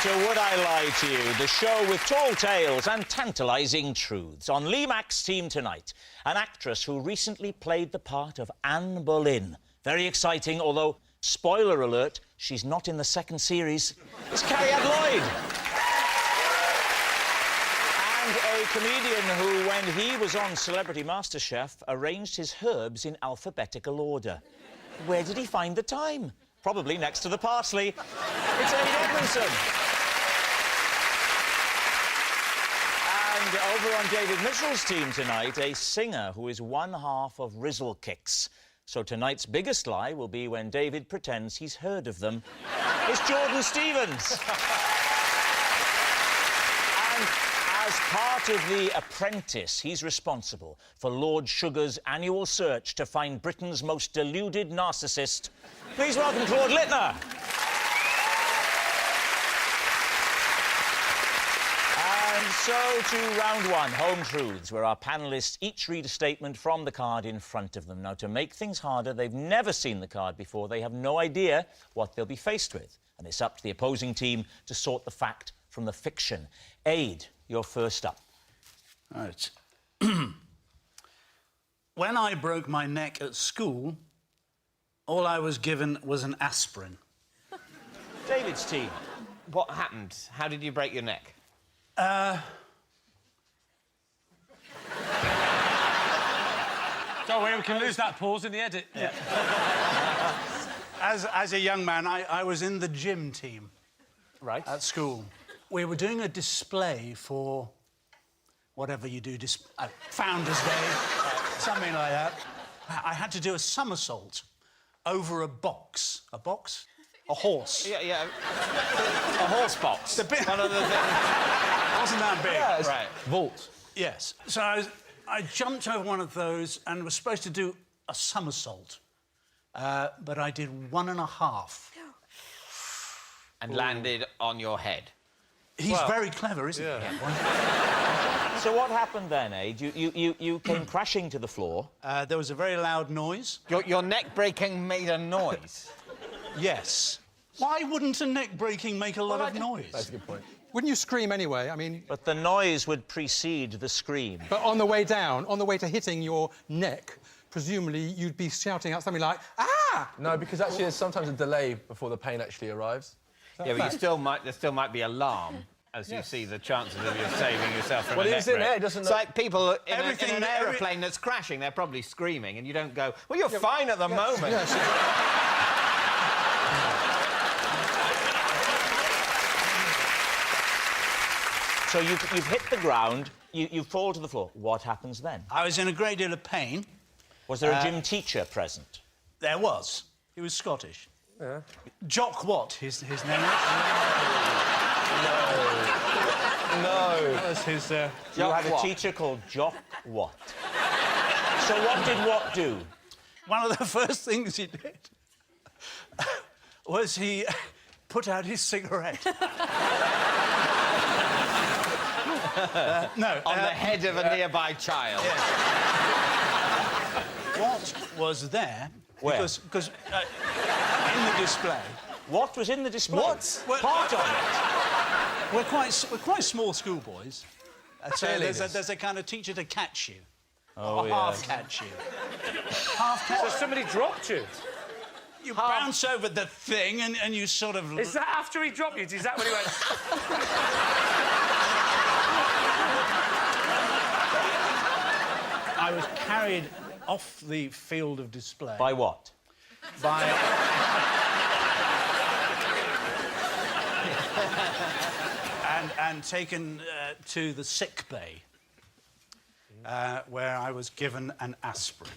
to Would I Lie to You, the show with tall tales and tantalising truths. On Lee Mack's team tonight, an actress who recently played the part of Anne Boleyn. Very exciting, although, spoiler alert, she's not in the second series. It's Cariad Lloyd. And a comedian who, when he was on Celebrity MasterChef, arranged his herbs in alphabetical order. Where did he find the time? Probably next to the parsley. It's Edmondson. And over on David Mitchell's team tonight, a singer who is one half of Rizzle Kicks. So tonight's biggest lie will be when David pretends he's heard of them. It's Jordan Stevens. And as part of the Apprentice, he's responsible for Lord Sugar's annual search to find Britain's most deluded narcissist. Please welcome Claude Littner. And so to round one, Home Truths, where our panellists each read a statement from the card in front of them. Now, to make things harder, they've never seen the card before. They have no idea what they'll be faced with. And it's up to the opposing team to sort the fact from the fiction. Aide, you're first up. Right. When I broke my neck at school, all I was given was an aspirin. David's team. What happened? How did you break your neck? Don't worry, we can lose that pause in the edit. Yeah. As a young man, I was in the gym team. Right. At school. We were doing a display for whatever you do, Founder's Day, something like that. I had to do a somersault over a box. A box? A horse. Yeah. A horse box. The bit... One of the things... wasn't that big. Yeah, right. Vault. Yes. So I jumped over one of those and was supposed to do a somersault. But I did 1.5. And landed on your head. He's very clever, isn't he? Yeah. So what happened then, Aide? You came crashing to the floor. There was a very loud noise. Your neck breaking made a noise? Yes. Why wouldn't a neck breaking make a lot of noise? That's a good point. Wouldn't you scream anyway? I mean... But the noise would precede the scream. But on the way down, on the way to hitting your neck, presumably you'd be shouting out something like, ah! No, because actually there's sometimes a delay before the pain actually arrives. Yeah, but there still might be alarm as you see the chances of you saving yourself from a neck he's in break. there, doesn't It's like people in an every- aeroplane that's crashing, they're probably screaming, and you don't go, well, you're fine at the moment. Yes. So you've hit the ground, you fall to the floor. What happens then? I was in a great deal of pain. Was there a gym teacher present? There was. He was Scottish. Yeah. Jock Watt, his name was. No. That was his... You had a teacher called Jock Watt. So what did Watt do? One of the first things he did was he put out his cigarette. No. On the head of a nearby child. Yeah. Watt was there... Where? Because in the display... What was in the display? What? Part of it. We're quite small schoolboys. So Really there's a kind of teacher to catch you. Oh, or yeah. half catch you. Half catch. So somebody dropped you? You bounce over the thing and you sort of... Is that after he dropped you? Is that when he went... I was carried off the field of display. By what? By... and taken to the sick bay, where I was given an aspirin.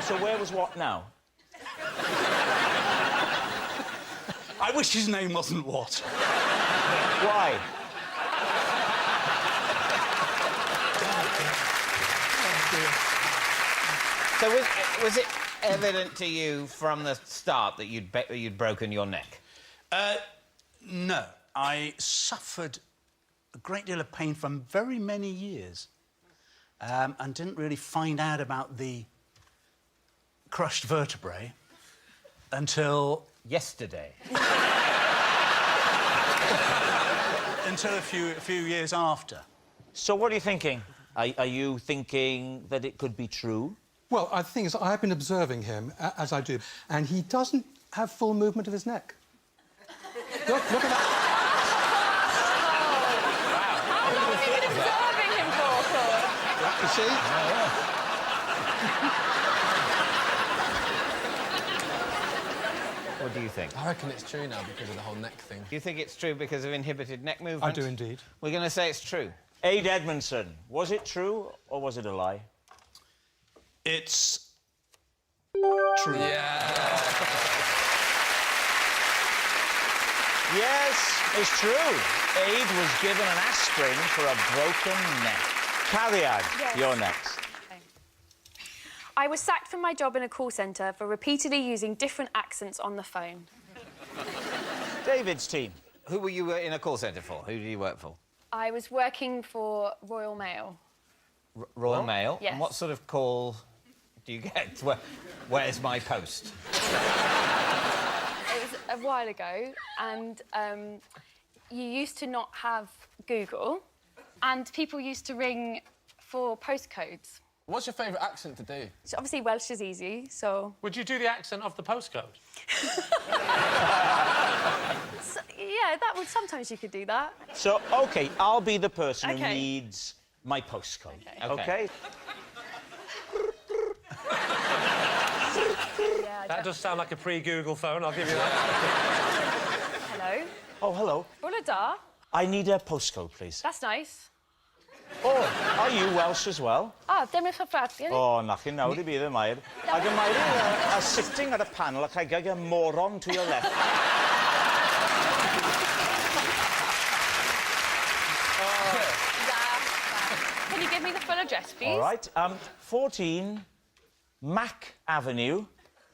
So where was Watt now? I wish his name wasn't Watt. Why? So was it evident to you from the start that you'd broken your neck? No. I suffered a great deal of pain for very many years and didn't really find out about the crushed vertebrae until... Yesterday. Until a few years after. So what are you thinking? Are you thinking that it could be true? Well, the thing is, I've been observing him, as I do, and he doesn't have full movement of his neck. Look at that. How long have you been observing him for, Claude? You see? What do you think? I reckon it's true now because of the whole neck thing. Do you think it's true because of inhibited neck movement? I do indeed. We're going to say it's true. Aide Edmondson, was it true or was it a lie? It's true. Yeah. Yes, it's true. Aide was given an aspirin for a broken neck. Cariad, Yes. you're next. I was sacked from my job in a call centre for repeatedly using different accents on the phone. David's team. Who were you in a call centre for? Who did you work for? I was working for Royal Mail. Royal Mail? Yes. And what sort of call do you get? Where's my post? It was a while ago, and you used to not have Google, and people used to ring for postcodes. What's your favourite accent to do? So obviously Welsh is easy, so... Would you do the accent of the postcode? So, yeah, that would... Sometimes you could do that. So, OK, I'll be the person who OK. needs my postcode. OK. OK? Yeah, That does sound like a pre-Google phone, I'll give you that. Hello. Oh, hello. Bwla da. I need a postcode, please. That's nice. Oh, are you Welsh as well? Ah, dim eich ffradi. Oh, nachyn nawr I bydd y Mair. Ac y Mair are sitting at a panel ac I got a moron to your left. Can you give me the full address, please? All right. 14 Mack Avenue.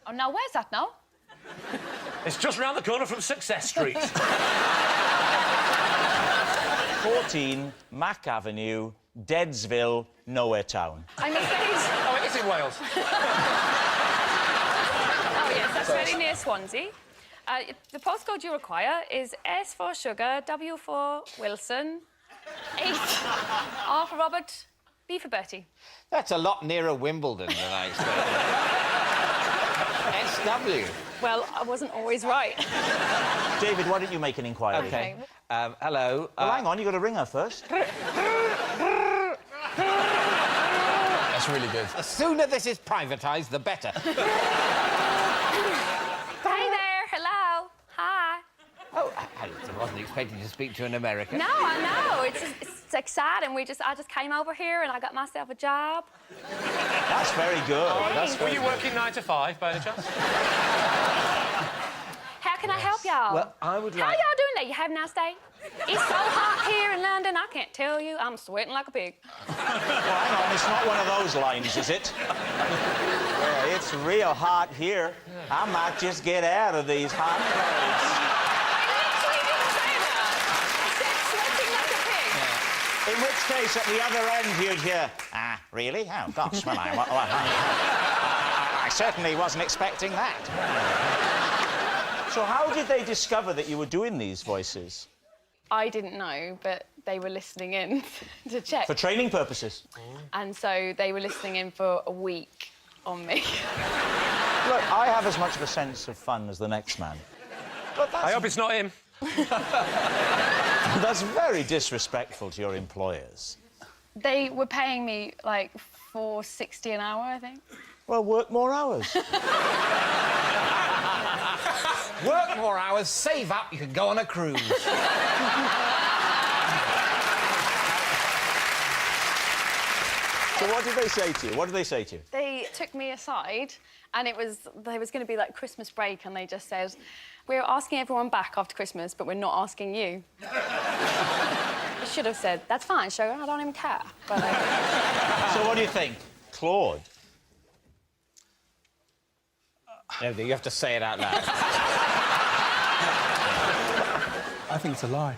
Oh, now where's that now? It's just round the corner from Success Street. 14 Mack Avenue, Deadsville, Nowhere Town. I'm afraid... Oh, it is in Wales. Oh, yes, that's very near Swansea. The postcode you require is S for Sugar, W for Wilson, 8, R for Robert, B for Bertie. That's a lot nearer Wimbledon than I expected. SW. Well, I wasn't always right. David, why don't you make an inquiry? OK. Hello. Well, hang on, you've got to ring her first. That's really good. The sooner this is privatised, the better. Hey there, hello, hi. Oh, I wasn't expecting to speak to an American. No, I know, it's exciting. I just came over here and I got myself a job. That's very good. That's Were very you working 9 to 5, by any chance? How can I help y'all? Well, I would How like... y'all doing there? You have a nice day? It's so hot here in London, I can't tell you. I'm sweating like a pig. Well, hang on, it's not one of those lines, is it? Yeah, it's real hot here. I might just get out of these hot clothes. I literally didn't say that. I said sweating like a pig. In which case, at the other end, you'd hear, ah, really? Oh, gosh, well, I certainly wasn't expecting that. So how did they discover that you were doing these voices? I didn't know, but they were listening in to check. For training purposes? And so they were listening in for a week on me. Look, I have as much of a sense of fun as the next man. But I hope it's not him. that's very disrespectful to your employers. They were paying me, like, $4.60 an hour, I think. Well, work more hours. Work more hours, save up, you can go on a cruise. So what did they say to you? What did they say to you? They took me aside, and there was going to be, like, Christmas break, and they just said, we're asking everyone back after Christmas, but we're not asking you. I should have said, that's fine, sugar, I don't even care. But, So what do you think? Claude? No, you have to say it out loud. I think it's a lie.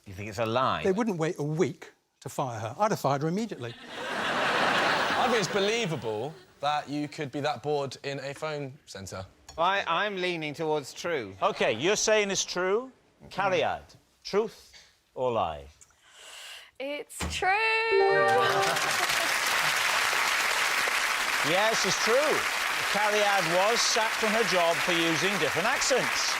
You think it's a lie? They wouldn't wait a week to fire her. I'd have fired her immediately. I think it's believable that you could be that bored in a phone centre. I'm leaning towards true. OK, you're saying it's true. Cariad? Truth or lie? It's true. Yes, it's true. Cariad was sacked from her job for using different accents.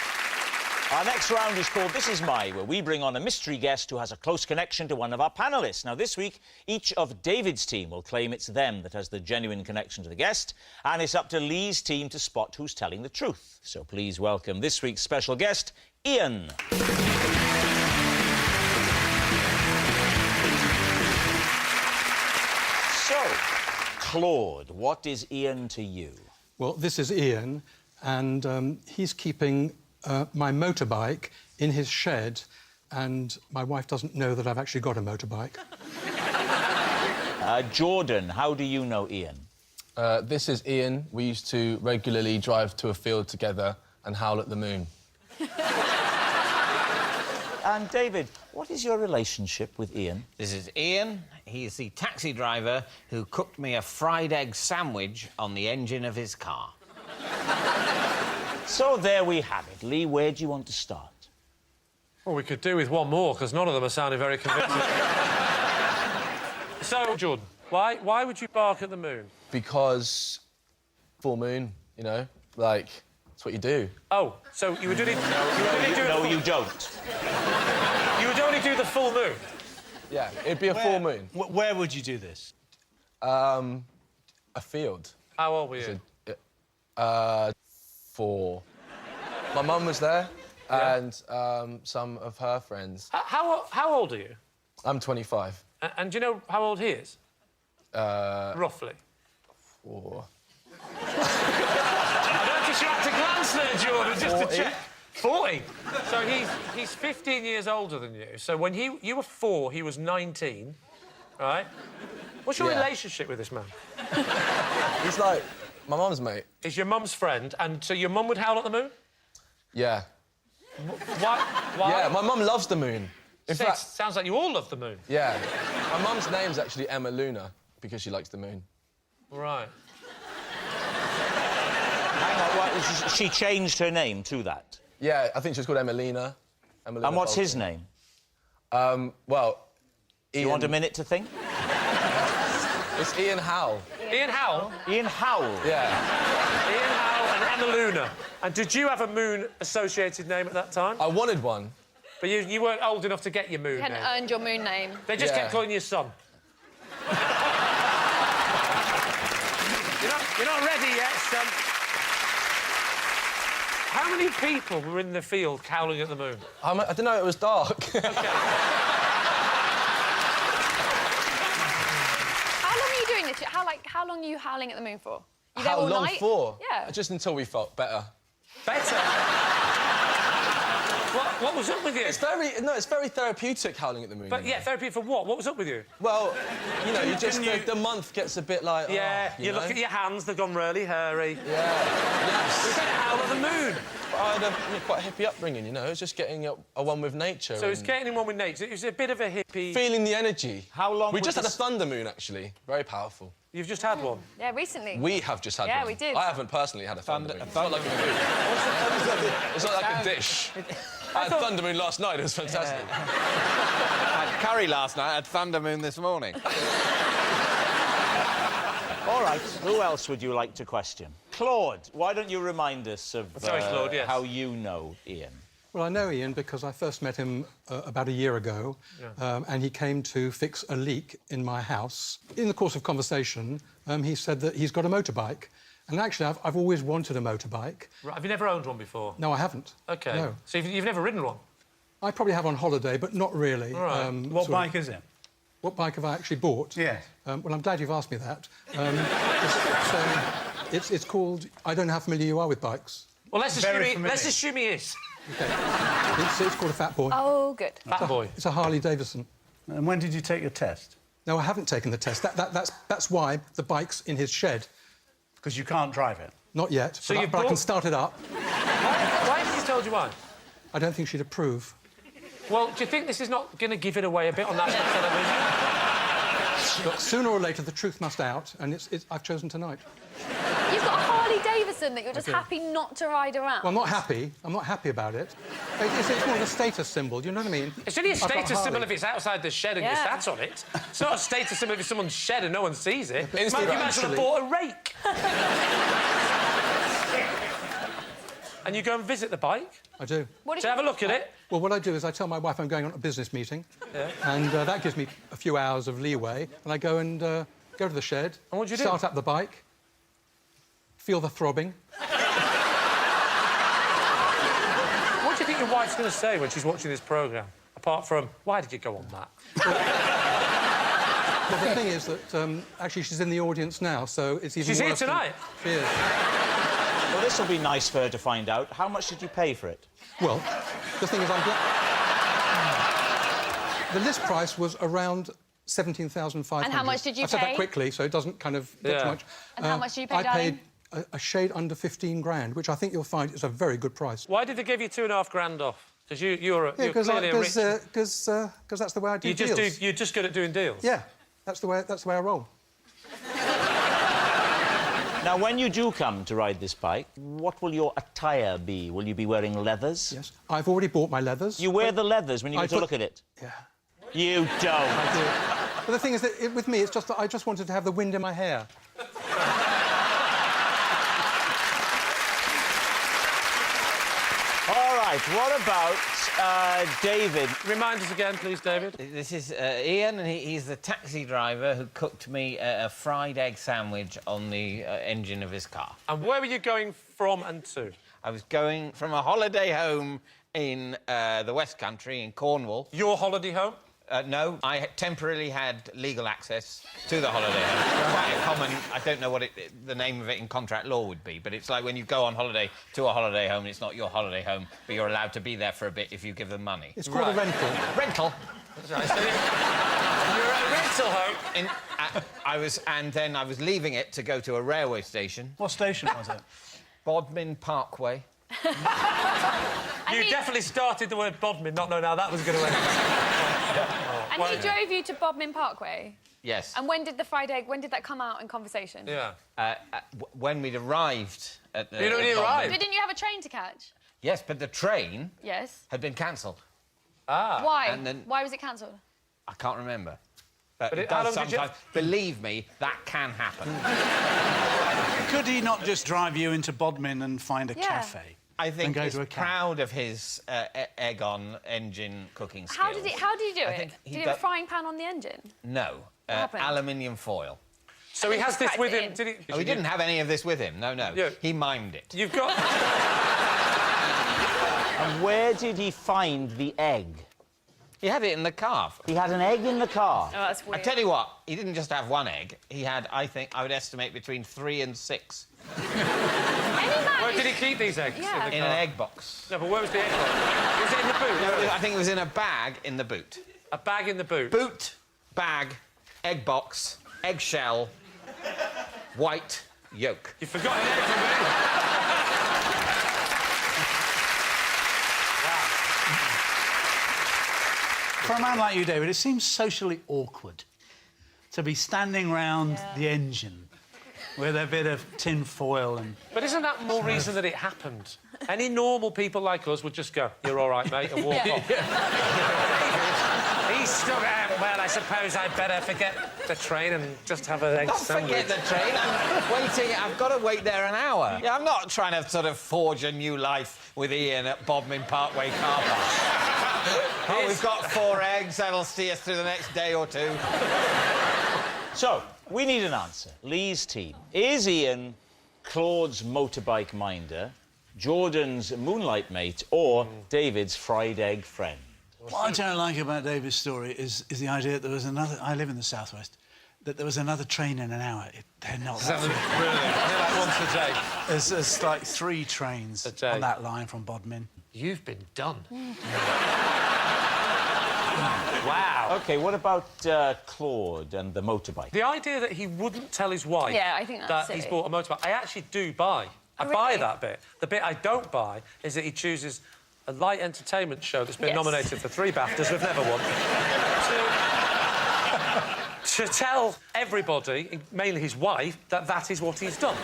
Our next round is called This Is My, where we bring on a mystery guest who has a close connection to one of our panellists. Now, this week, each of David's team will claim it's them that has the genuine connection to the guest, and it's up to Lee's team to spot who's telling the truth. So please welcome this week's special guest, Ian. So, Claude, what is Ian to you? Well, this is Ian, and he's keeping my motorbike in his shed, and my wife doesn't know that I've actually got a motorbike. Jordan, how do you know Ian? This is Ian. We used to regularly drive to a field together and howl at the moon. And David, what is your relationship with Ian? This is Ian. He is the taxi driver who cooked me a fried egg sandwich on the engine of his car. So there we have it. Lee, where do you want to start? Well, we could do with one more, because none of them are sounding very convincing. So, Jordan, why would you bark at the moon? Because full moon, you know, like, that's what you do. Oh, so you would only... No, you don't. You would only do the full moon? Yeah, it'd be a full moon. Where would you do this? A field. How old were you? 4. My mum was there, Yeah. and some of her friends. How old are you? I'm 25. And do you know how old he is? Roughly. 4. I noticed you had to glance there, Jordan, just 40. to check. 40. So he's 15 years older than you. So when you were 4, he was 19, right? What's your Yeah. relationship with this man? He's like my mum's mate. Is your mum's friend, and so your mum would howl at the moon? Yeah. Why? Yeah, my mum loves the moon. In fact, Sounds like you all love the moon. yeah. My mum's name's actually Emma Luna because she likes the moon. Right. Hang on, what, she changed her name to that. Yeah, I think she was called Emmalina. And what's his name? Well, Do you want a minute to think? It's Ian Howell. Ian Howell? Ian Howell. Yeah. Ian Howell and Emma Luna. And did you have a moon-associated name at that time? I wanted one. But you weren't old enough to get your moon You hadn't name. earned your moon name. They just Yeah. kept calling you son. You're not ready yet, son. How many people were in the field howling at the moon? I didn't know it was dark. How long are you doing this? How long are you howling at the moon for? You there How all long night? for? Yeah. Just until we felt better. Better. What was up with you? It's very therapeutic howling at the moon. But you know? yeah, therapy for what? What was up with you? Well, you know, the month gets a bit like. Yeah, oh, you know? look at your hands, they've gone really hairy. Yeah. Yes. You better howl at the moon. I had quite a hippie upbringing, you know. It was just getting a one with nature. So it's getting in one with nature. It was a bit of a hippie. Feeling the energy. How long We was just had a this- thunder moon, actually. Very powerful. You've just had one. Yeah, recently. We have just had one. Yeah, we did. I haven't personally had a thunder moon. It's not like a food. It's not like a dish. I had thunder moon last night. It was fantastic. I had curry last night. I had thunder moon this morning. All right, who else would you like to question? Claude, why don't you remind us of Sorry, Claude, yes. how you know Ian? Well, I know Ian because I first met him about a year ago, and he came to fix a leak in my house. In the course of conversation, he said that he's got a motorbike. And actually, I've always wanted a motorbike. Right, have you never owned one before? No, I haven't. OK. No. So you've never ridden one? I probably have on holiday, but not really. Right. What bike is it? What bike have I actually bought? Yeah. Well, I'm glad you've asked me that. It's called... I don't know how familiar you are with bikes. Well, let's assume familiar. he is. OK. It's called a Fat Boy. Oh, good. Fat boy. It's a Harley Davidson. And when did you take your test? No, I haven't taken the test. That's why the bike's in his shed. Because you can't drive it. Not yet, So but, you've but I can bought- start it up. Why hasn't he told you why? I don't think she'd approve. Well, do you think this is not going to give it away a bit on national television? But sooner or later, the truth must out, and I've chosen tonight. You've got a Harley Davidson person that you're just happy not to ride around? Well, I'm not happy. I'm not happy about it. It's more of a status symbol, do you know what I mean? It's only a I've got status symbol Harley. if it's outside the shed and your stats on it. It's not a status symbol if it's someone's shed and no one sees it. You might as well have bought a rake. And you go and visit the bike? I do. To have a look at it? Well, what I do is I tell my wife I'm going on a business meeting, and that gives me a few hours of leeway, and I go and go to the shed, and what do you do? Start up the bike, feel the throbbing. What do you think your wife's going to say when she's watching this programme? Apart from, why did you go on that? Well, the thing is that actually she's in the audience now, so it's even She's here worse than- tonight? She is. Well, this will be nice for her to find out. How much did you pay for it? Well, the thing is, the list price was around 17,500. And how much did you I said that pay? quickly, so it doesn't kind of get too much. And how much did you pay, I darling? paid a shade under 15 grand, which I think you'll find is a very good price. Why did they give you $2.5 grand off? Because you're Because clearly a rich... that's the way I do deals. You're just good at doing deals? Yeah, that's the way I roll. Now, when you do come to ride this bike, what will your attire be? Will you be wearing leathers? Yes, I've already bought my leathers. You wear the leathers when you go to look at it? Yeah. You don't. I do. But the thing is that with me, it's just that I just wanted to have the wind in my hair. All right, what about David? Remind us again, please, David. This is Ian, and he's the taxi driver who cooked me a fried egg sandwich on the engine of his car. And where were you going from and to? I was going from a holiday home in the West Country, in Cornwall. Your holiday home? No, I temporarily had legal access to the holiday home. Quite a common... I don't know what the name of it in contract law would be, but it's like when you go on holiday to a holiday home, it's not your holiday home, but you're allowed to be there for a bit if you give them money. It's called a rental. Rental. That's right. So you're at a rental home? And then I was leaving it to go to a railway station. What station was it? Bodmin Parkway. And You definitely started the word Bodmin, not knowing how that was going to end. And he drove you to Bodmin Parkway? Yes. And when did the fried egg, when did that come out in conversation? Yeah. When we'd arrived at the... You know when you arrived? But didn't you have a train to catch? Yes, but the train Yes. had been cancelled. Why? And then- Why was it cancelled? I can't remember. But it how does long did you- sometimes. Believe me, that can happen. Could he not just drive you into Bodmin and find a cafe? I think go he's to a cafe? proud of his egg-on engine cooking skills. How did he do I it? think Did he have a frying pan on the engine? No. happened? Aluminium foil. So he has this cracked with it him, in. did he? Oh, he didn't have any of this with him. No. Yeah. He mimed it. You've got... And where did he find the egg? He had it in the car. He had an egg in the car. Oh, that's I weird. tell you what, he didn't just have one egg. He had, I think, I would estimate between 3 and 6 Any man Where is- did he keep these eggs? Yeah. in an egg box. No, but where was the egg box? Was it in the boot? No, I think it was in a bag in the boot. A bag in the boot? Boot, bag, egg box, eggshell, white yolk. You forgot an egg in the boot. For a man like you, David, it seems socially awkward to be standing round the engine with a bit of tin foil and... But isn't that more reason that it happened? Any normal people like us would just go, you're all right, mate, and walk off. He stood out, well, I suppose I'd better forget the train and just have an egg Don't sandwich. forget the train. I'm waiting. I've got to wait there an hour. Yeah, I'm not trying to sort of forge a new life with Ian at Bodmin Parkway car park. Oh, we've got 4 eggs. That'll see us through the next day or 2. So, we need an answer. Lee's team. Is Ian Claude's motorbike minder, Jordan's moonlight mate, or David's fried egg friend? What I don't like about David's story is the idea that there was another... I live in the southwest. That there was another train in an hour. They're not that few. Brilliant. They're like once a day. There's like 3 trains A day. on that line from Bodmin. You've been done. Wow. OK, what about Claude and the motorbike? The idea that he wouldn't tell his wife Yeah, I think that's that he's silly. bought a motorbike, I actually do buy. I Oh, buy really? that bit. The bit I don't buy is that he chooses a light entertainment show that's been Yes. nominated for 3 BAFTAs we've never won, to tell everybody, mainly his wife, that that is what he's done.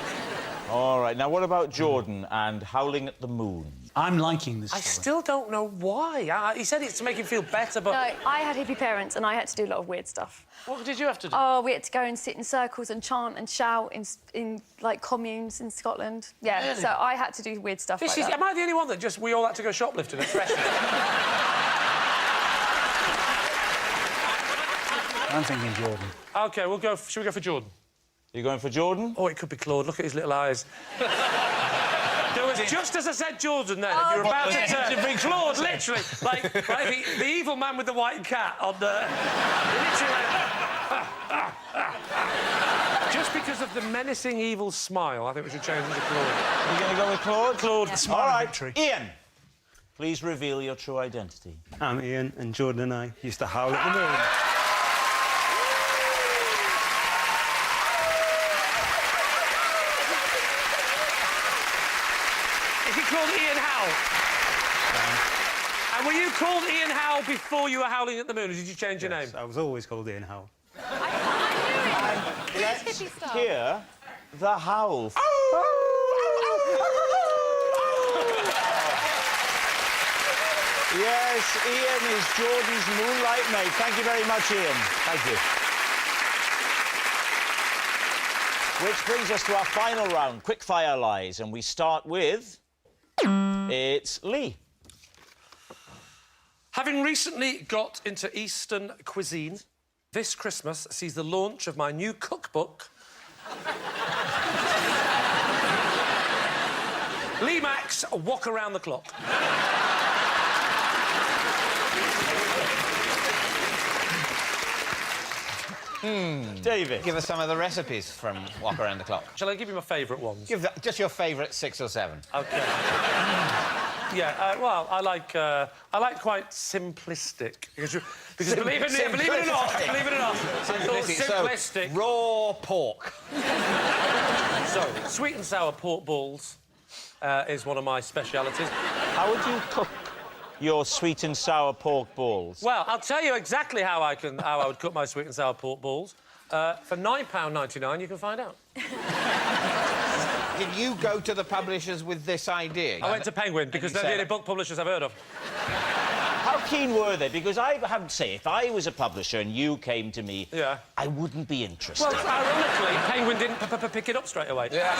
All right, now what about Jordan and Howling at the Moon? I'm liking this I story. still don't know why. He said it's to make him feel better, but... No, I had hippie parents and I had to do a lot of weird stuff. What did you have to do? Oh, we had to go and sit in circles and chant and shout in like, communes in Scotland. Yeah, Really? so I had to do weird stuff like that. Am I the only one that we all had to go shoplifting at Fresh? I'm thinking Jordan. OK, shall we go for Jordan? You going for Jordan? Oh, it could be Claude. Look at his little eyes. There was, just as I said Jordan then, Oh, you're about to turn to bring Claude, literally, like the evil man with the white cat on the... Literally, just because of the menacing evil smile, I think we should change it to Claude. You're going to go with Claude? Claude. Yeah. All right, Victory. Ian, please reveal your true identity. I'm Ian, and Jordan and I used to howl at the moon. Is he called Ian Howe? And were you called Ian Howe before you were howling at the moon, or did you change your name? I was always called Ian Howe. I knew it. Let's hippie stuff. hear the howl. Yes, Ian is Jordan's moonlight mate. Thank you very much, Ian. Thank you. Which brings us to our final round, quickfire lies, and we start with... It's Lee. Having recently got into Eastern cuisine, this Christmas sees the launch of my new cookbook. Lee Mack's Walk Around the Clock. David. Give us some of the recipes from Walk Around the Clock. Shall I give you my favourite ones? Give just your favourite 6 or 7. OK. Yeah, well, I like quite simplistic. Because believe it or not, simplistic. So, raw pork. So, sweet and sour pork balls is one of my specialities. How would you cook your sweet and sour pork balls? Well, I'll tell you exactly how I would cook my sweet and sour pork balls. For £9.99, you can find out. Did you go to the publishers with this idea? I went to Penguin because they're the only book publishers I've heard of. How keen were they? Because I have to say, if I was a publisher and you came to me, Yeah. I wouldn't be interested. Well, ironically, Penguin didn't pick it up straight away. Yeah.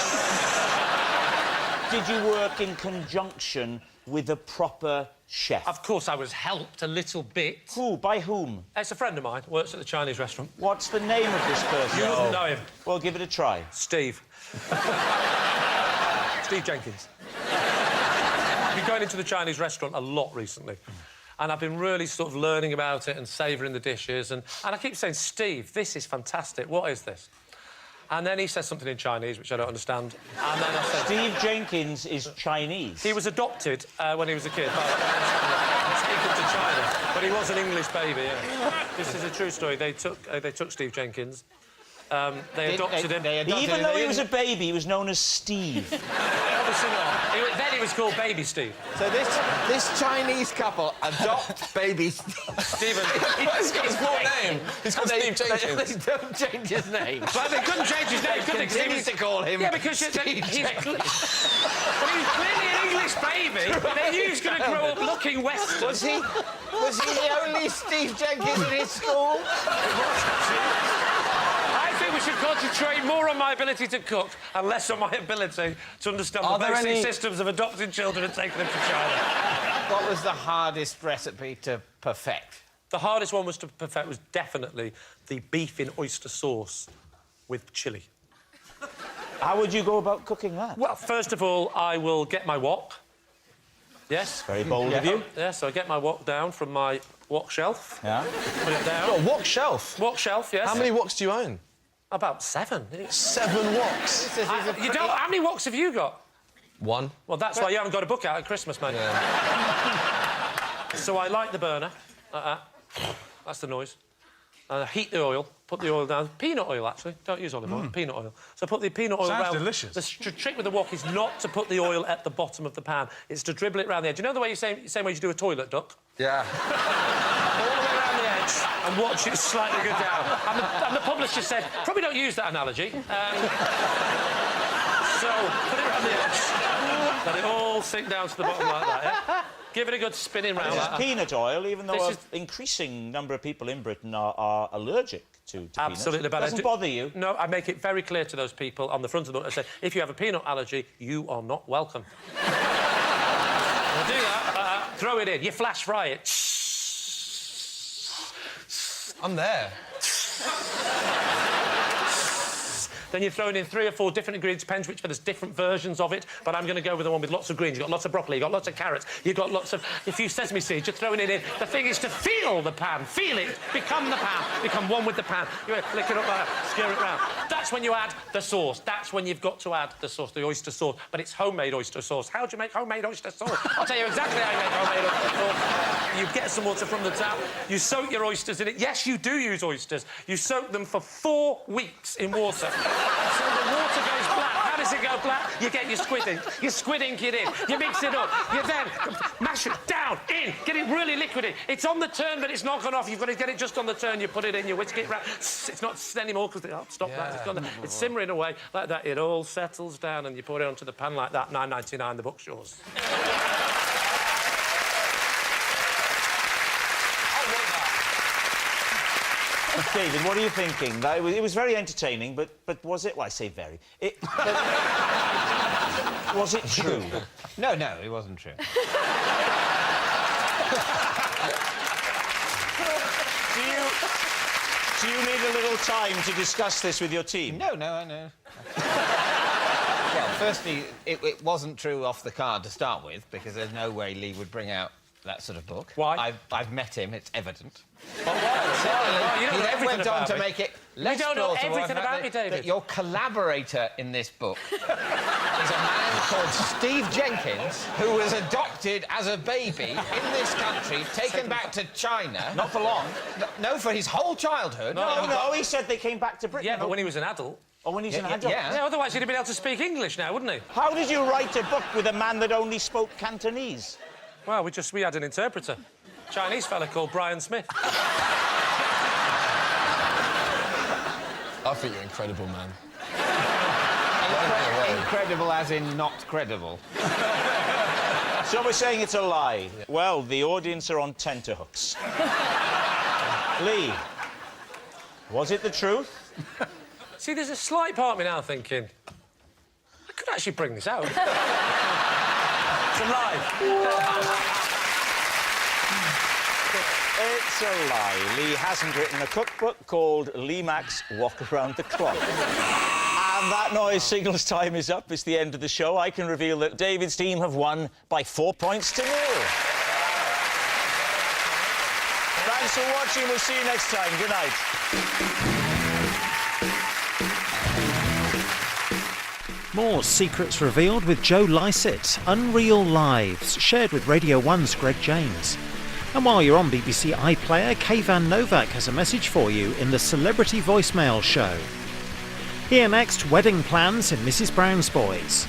Did you work in conjunction with a proper chef? Of course, I was helped a little bit. Who? By whom? It's a friend of mine, works at the Chinese restaurant. What's the name of this person? You wouldn't know him. Well, give it a try. Steve. Steve Jenkins. I've been going into the Chinese restaurant a lot recently. And I've been really sort of learning about it and savouring the dishes. And I keep saying, Steve, this is fantastic. What is this? And then he says something in Chinese, which I don't understand. And then I said... Steve Jenkins is Chinese. He was adopted when he was a kid. Taken to China. But he was an English baby, yeah. This is a true story. They took Steve Jenkins. They adopted him. Even though he was a baby, he was known as Steve. Obviously not. Then he was called Baby Steve. So this Chinese couple adopt baby Stephen. He's got his full name. He's called Steve Jenkins. They don't change his name. Well, they couldn't change his name, could they? Continue to call him. Yeah, because he's clearly an English baby. They knew he was going to grow up looking Western. Was he the only Steve Jenkins in his school? I think we should concentrate more on my ability to cook and less on my ability to understand the basic systems of adopting children and taking them to China. What was the hardest recipe to perfect? The hardest one to perfect was definitely the beef in oyster sauce with chilli. How would you go about cooking that? Well, first of all, I will get my wok. Yes? Very bold of you. Yeah, so I get my wok down from my wok shelf. Yeah. Put it down. Oh, wok shelf? Wok shelf, yes. How many woks do you own? About 7. 7 woks. You don't... How many woks have you got? 1. Well, that's why you haven't got a book out at Christmas, mate. Yeah. So I light the burner. That's the noise. Heat the oil, put the oil down. Peanut oil, actually. Don't use olive oil, peanut oil. So put the peanut oil around... Sounds delicious. The trick with the wok is not to put the oil at the bottom of the pan. It's to dribble it around the edge. You know the way same way you do a toilet duck? Yeah. All the way around the edge and watch it slightly go down. And the publisher said, probably don't use that analogy. So, put it around the edge. Let it all sink down to the bottom like that, yeah? Give it a good spinning round. This like is that. peanut oil, even though This an increasing number of people in Britain are allergic to Absolutely, peanuts. but Doesn't bother you? No, I make it very clear to those people on the front of the book. I say, if you have a peanut allergy, you are not welcome. I'll do that. Throw it in. You flash fry it. I'm there. Then you're throwing in 3 or 4 different ingredients, depends which, but there's different versions of it. But I'm going to go with the one with lots of greens. You've got lots of broccoli, you've got lots of carrots, you've got lots of a few sesame seeds. You're throwing it in. The thing is to feel the pan, feel it, become the pan, become one with the pan. You flick it up like that, stir it round. That's when you add the sauce. That's when you've got to add the sauce, the oyster sauce. But it's homemade oyster sauce. How do you make homemade oyster sauce? I'll tell you exactly how you make homemade oyster sauce. You get some water from the tap, you soak your oysters in it. Yes, you do use oysters. You soak them for 4 weeks in water. So the water goes black. How does it go black? You get your squid ink. You squid ink it in. You mix it up. You then mash it down, in. Get it really liquidy. It's on the turn, but it's not gone off. You've got to get it just on the turn. You put it in, you whisk it round. It's not anymore because stop that. It's gone. It's simmering away like that. It all settles down and you pour it onto the pan like that. £9.99, the book's yours. David, what are you thinking? It was very entertaining, but was it? Well, I say very. Was it true? No, it wasn't true. Do you need a little time to discuss this with your team? No, I know. Well, firstly, it wasn't true off the card to start with, because there's no way Lee would bring out that sort of book. Why? I've met him, it's evident. But why? He then went on to make it less You don't know plausible everything about me, David. that your collaborator in this book is a man called Steve Jenkins, who was adopted as a baby in this country, taken back to China. Not for long. No, for his whole childhood. No, he said they came back to Britain. Yeah, but when he was an adult. Oh, when he's an adult? Yeah, otherwise he'd have been able to speak English now, wouldn't he? How did you write a book with a man that only spoke Cantonese? Well, we had an interpreter. Chinese fella called Brian Smith. I think you're incredible, man. Incredible as in not credible. So we're saying it's a lie. Yeah. Well, the audience are on tenterhooks. Lee, was it the truth? See, there's a slight part of me now thinking, I could actually bring this out. It's a lie. It's a lie. Lee hasn't written a cookbook called Lee Mack's Walk Around the Clock. And that noise signals time is up. It's the end of the show. I can reveal that David's team have won by 4 points to 0. Thanks for watching. We'll see you next time. Good night. More secrets revealed with Joe Lycett. Unreal Lives, shared with Radio 1's Greg James. And while you're on BBC iPlayer, Kayvan Novak has a message for you in the Celebrity Voicemail Show. Here next, wedding plans in Mrs Brown's Boys.